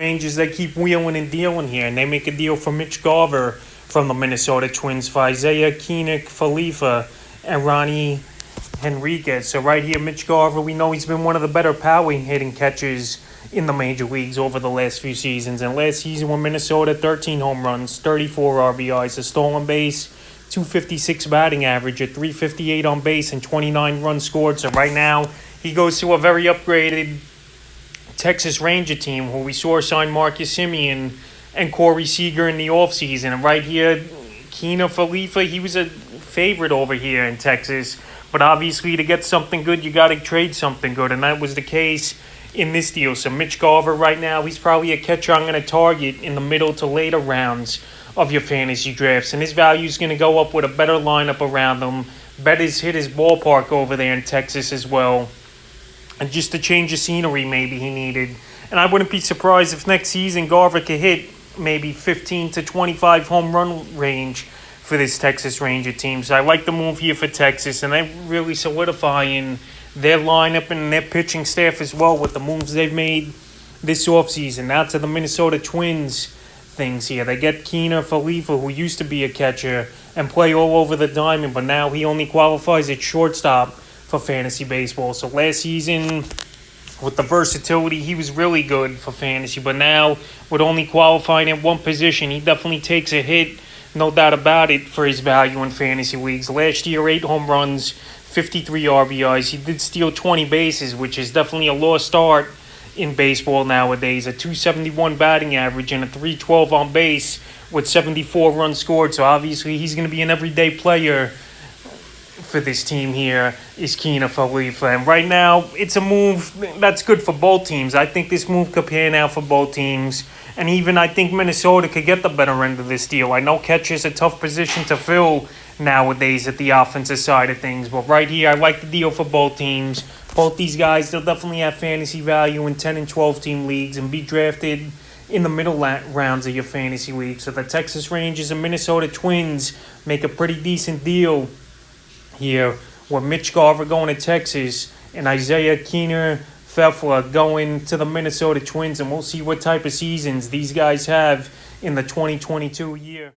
Rangers, they keep wheeling and dealing here, and they make a deal for Mitch Garver from the Minnesota Twins for Isaiah Keener Khalifa and Ronnie Henriquez. So right here, Mitch Garver, we know he's been one of the better power hitting catchers in the major leagues over the last few seasons. And last season with Minnesota, 13 home runs, 34 RBIs, a stolen base, 256 batting average, a 358 on base, and 29 runs scored. So right now, he goes to a very upgraded Texas Ranger team where we saw sign Marcus Semien and Corey Seager in the offseason. And right here, Keener Khalifa, he was a favorite over here in Texas. But obviously, to get something good, you got to trade something good. And that was the case in this deal. So Mitch Garver right now, he's probably a catcher I'm going to target in the middle to later rounds of your fantasy drafts. And his value is going to go up with a better lineup around him. Bet his hit his ballpark over there in Texas as well. And just to change the scenery maybe he needed. And I wouldn't be surprised if next season Garver could hit maybe 15 to 25 home run range for this Texas Ranger team. So I like the move here for Texas. And they're really solidifying their lineup and their pitching staff as well with the moves they've made this offseason. Now to the Minnesota Twins things here. They get Keener Khalifa, who used to be a catcher and play all over the diamond, but now he only qualifies at shortstop for fantasy baseball. So last season, with the versatility, he was really good for fantasy. But now, with only qualifying at one position, he definitely takes a hit, no doubt about it, for his value in fantasy leagues. Last year, 8 home runs, 53 RBIs. He did steal 20 bases, which is definitely a lost art in baseball nowadays. A 271 batting average and a 312 on base with 74 runs scored. So obviously, he's going to be an everyday player for this team here, is Keener Khalifa. And right now, it's a move that's good for both teams. I think this move could pan out for both teams. And even I think Minnesota could get the better end of this deal. I know catcher's a tough position to fill nowadays at the offensive side of things. But right here, I like the deal for both teams. Both these guys, they'll definitely have fantasy value in 10 and 12 team leagues and be drafted in the middle rounds of your fantasy league. So the Texas Rangers and Minnesota Twins make a pretty decent deal here with Mitch Garver going to Texas and Isaiah Keener Khalifa going to the Minnesota Twins. And we'll see what type of seasons these guys have in the 2022 year.